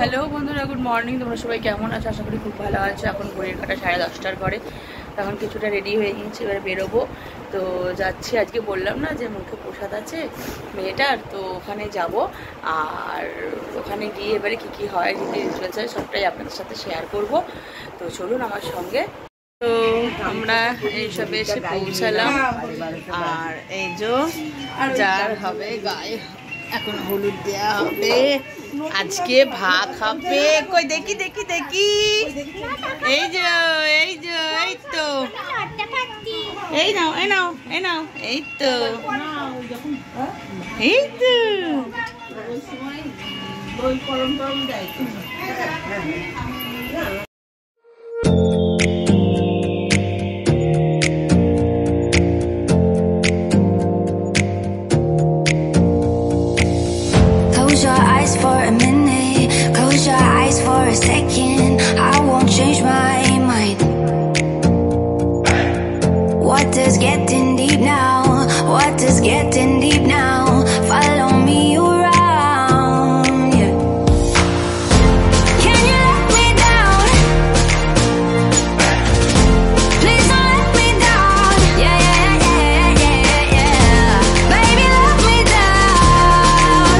Hello বন্ধুরা, good morning. তোমরা সবাই কেমন আছো? আশা করি খুব ভালো আছো। এখন ঘড়ির কাঁটা 10:30টার ঘরে। এখন কিছুটা রেডি হয়ে গিয়েছি, এবারে বেরোবো। তো যাচ্ছি, আজকে বললাম না যে মুখে প্রসাদ আছে মেয়েটার, তো ওখানে যাব। আর ওখানে গিয়ে এবারে কী কী হয়, রিচুয়ালস হয়, সবটাই আপনাদের সাথে শেয়ার করব। তো চলুন আমার সঙ্গে। তো আমরা এইসবে এসে পৌঁছালাম। আর এই যে যার হবে গায়ে এখন হলুদ দেওয়া হবে, আজকে ভাগ হবে। কই দেখি দেখি দেখি, এই যে এই যে এই তো, এই নাও এই নাও এই নাও, এই তো এই তো। Close your eyes for a minute, close your eyes for a second. I won't change my mind. What does getting deep now? What does getting deep now? Follow me around, yeah. Can you let me down? Please don't let me down. Yeah, yeah, yeah, yeah, yeah. Baby, let me down.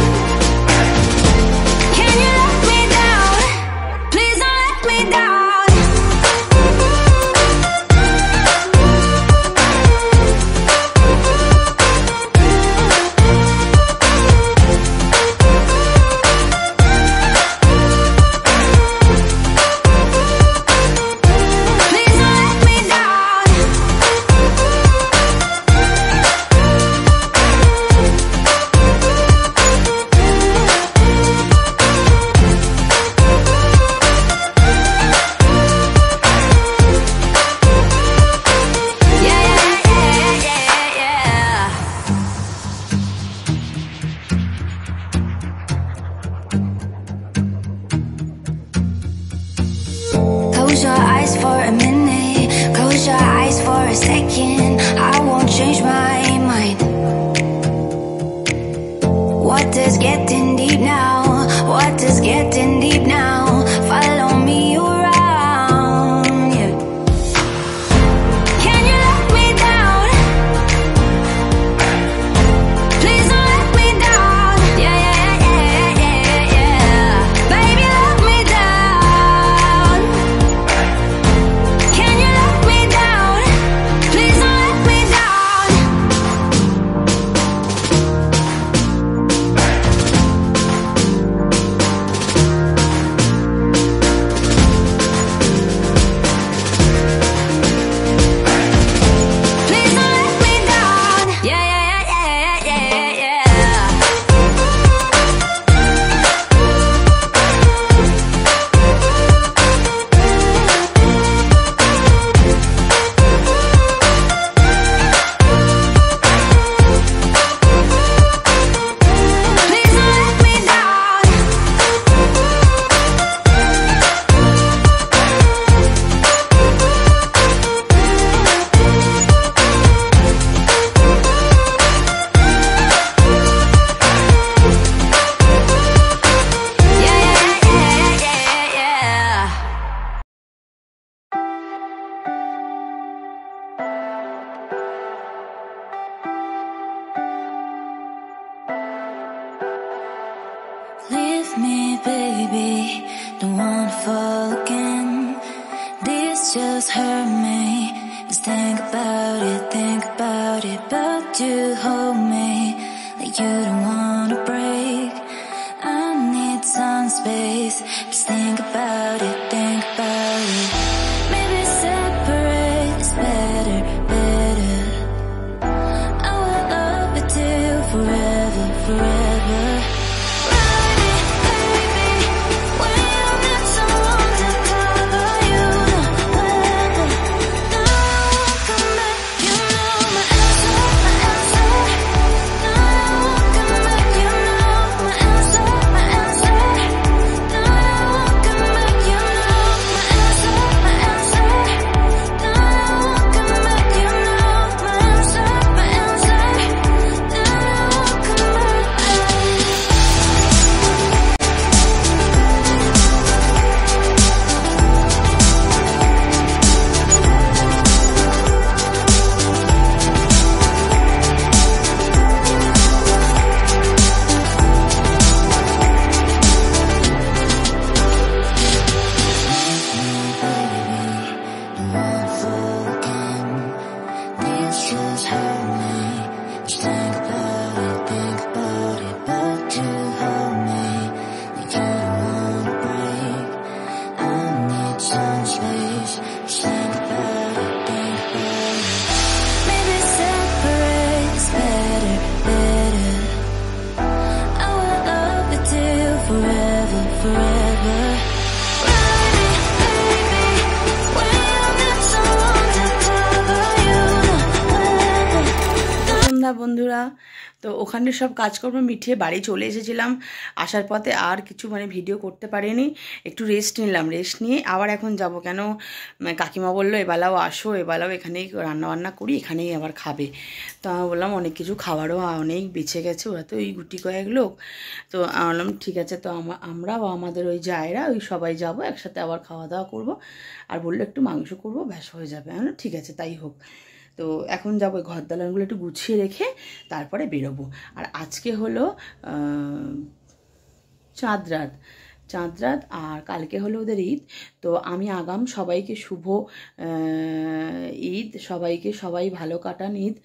Can you let me down? Please don't let me down. Please don't let me down. Yeah, yeah, yeah, yeah, yeah. Close your eyes for a minute, close your eyes for a second. I won't change my mind. What does getting deep now? What does getting deep now? Follow me around, yeah. Can you let me down? Please don't let me down. Yeah, yeah, yeah, yeah, yeah. Baby, let me down. Can you let me down? Please don't let me down. Please don't let me down. Yeah, yeah, yeah, yeah, yeah, yeah. Please don't let me down. Yeah, yeah, yeah, yeah, yeah. Leave me, baby, don't wanna fall again. This just hurt me. Just think about it, but you hold me like you don't wanna break. I need some space. Just think about it, think about it. Maybe separate is better, better. I will love you till forever, forever. forever, forever. Ride it, baby, when you got someone to cover you, forever. সন্ধ্যা বন্ধুরা, তো ওখানে সব কাজকর্ম মিটিয়ে বাড়ি চলে এসেছিলাম। আসার পথে আর কিছু ভিডিও করতে পারিনি, একটু রেস্ট নিলাম। রেস্ট নিয়ে আবার এখন যাব, কেন কাকিমা বললো এবেলাও আসো, এবেলাও এখানেই রান্নাবান্না করি, এখানেই আবার খাবে। তো আমি বললাম অনেক কিছু খাবারও অনেক বেঁচে গেছে, ওরা তো ওই গুটি কয়েক লোক। তো আমি বললাম ঠিক আছে, তো আমরা বা আমাদের ওই জায়রা ওই সবাই যাব, একসাথে আবার খাওয়া দাওয়া করবো। আর বললো একটু মাংস করবো, ব্যাস হয়ে যাবে। আমি বললাম ঠিক আছে, তাই হোক। তো এখন যাবো, ঘর দালানগুলো একটু গুছিয়ে রেখে তারপরে বেরোবো। আর আজকে হলো চাঁদ রাত, আর কালকে হলো ওদের ঈদ। তো আমি আগাম সবাইকে শুভ ঈদ, সবাই ভালো কাটান ঈদ,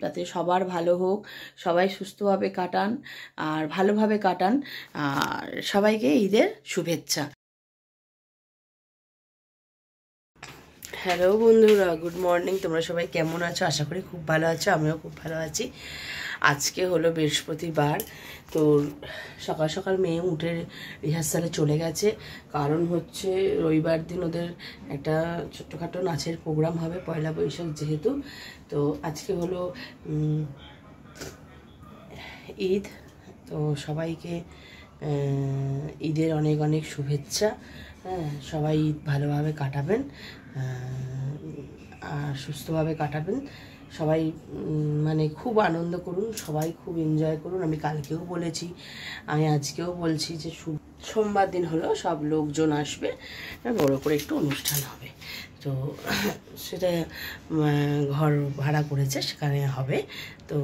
যাতে সবার ভালো হোক, সবাই সুস্থভাবে কাটান আর ভালোভাবে কাটান। আর সবাইকে ঈদের শুভেচ্ছা। হ্যালো বন্ধুরা, গুড মর্নিং। তোমরা সবাই কেমন আছো? আশা করি খুব ভালো আছো, আমিও খুব ভালো আছি। আজকে হলো বৃহস্পতিবার। তো সকাল সকাল মেয়ে উঠে রিহার্সালে চলে গেছে, কারণ হচ্ছে রবিবার দিন ওদের একটা ছোট্টখাটো নাচের প্রোগ্রাম হবে, পয়লা বৈশাখ যেহেতু। তো আজকে হলো ঈদ। তো সবাইকে ঈদের অনেক অনেক শুভেচ্ছা। হ্যাঁ, সবাই ঈদ ভালোভাবে কাটাবেন আর সুস্থভাবে কাটাবেন। সবাই খুব আনন্দ করুন, সবাই খুব এনজয় করুন। আমি কালকেও বলেছি, আমি আজকেও বলছি যে সোমবার দিন হলো সব লোকজন আসবে, বড় করে একটু অনুষ্ঠান হবে। তো সেটা ঘর ভাড়া করেছে, সেখানে হবে। তো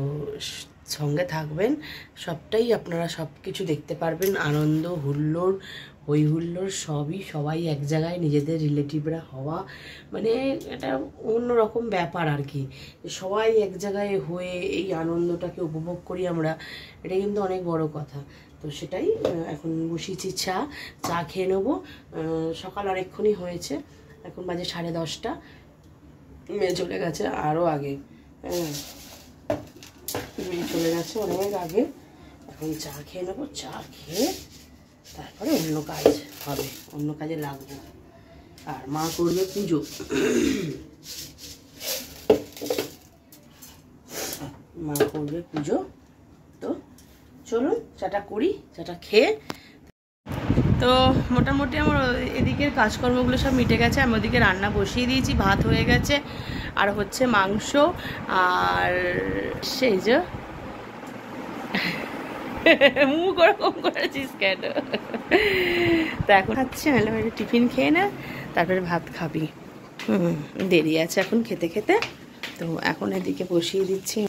সঙ্গে থাকবেন, সবটাই আপনারা সব কিছু দেখতে পারবেন। আনন্দ হুল্লোড়, হই হুল্লোড় সবাই এক জায়গায়, নিজেদের রিলেটিভরা হওয়া, এটা অন্যরকম ব্যাপার আর কি। সবাই এক জায়গায় হয়ে এই আনন্দটাকে উপভোগ করি আমরা, এটা কিন্তু অনেক বড় কথা। তো সেটাই এখন বসিয়েছি, চা খেয়ে নেবো। সকাল অনেকক্ষণই হয়েছে, এখন বাজে 10:30। মেয়ে চলে গেছে আরও আগে, মেয়ে চলে গেছে অনেক আগে। এখন চা খেয়ে নেবো, চা খেয়ে তারপরে অন্য কাজ হবে, অন্য কাজে লাগবো। আর মা করবে পুজো, তো চলুন চাটা করি, চাটা খেয়ে। তো মোটামুটি আমার এদিকের কাজকর্মগুলো সব মিটে গেছে। আমি ওদিকে রান্না বসিয়ে দিয়েছি, ভাত হয়ে গেছে, আর হচ্ছে মাংস। আর সেই যে মুখ ওরকম করেছিস কেন? তো এখন খাচ্ছি, নাহলে একটু টিফিন খেয়ে না, তারপরে ভাত খাবি। দেরি আছে এখন খেতে। তো এখন এদিকে বসিয়ে দিচ্ছি,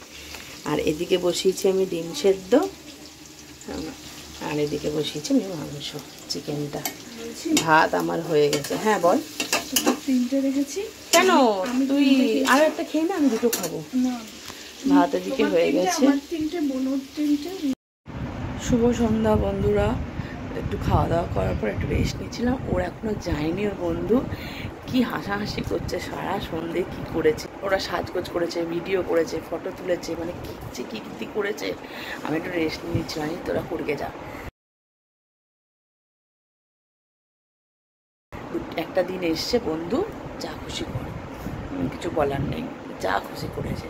আর এদিকে বসিয়েছি আমি ডিম সেদ্ধ, আর এদিকে বসিয়েছি আমি মাংস, চিকেনটা। ভাত আমার হয়ে গেছে। হ্যাঁ বল। 3টে রেখেছি। কেন? তুই আর একটা খেয়ে না, আমি 2টো খাবো। ভাত এদিকে হয়ে গেছে। শুভ সন্ধ্যা বন্ধুরা। একটু খাওয়া দাওয়া করার পর একটু রেস্ট নিচ্ছিলাম। ওর এখনো যায়নি, ওর বন্ধু কি হাসাহাসি করছে সারা সন্ধে। কি করেছে ওরা? সাজগোজ করেছে, ভিডিও করেছে, ফটো তুলেছে, কি করেছে। আমি একটু রেস্ট নিচ্ছিলাম, তোরা করগে যা। একটা দিন এসছে বন্ধু, যা খুশি করে, কিছু বলার নেই, যা খুশি করেছে।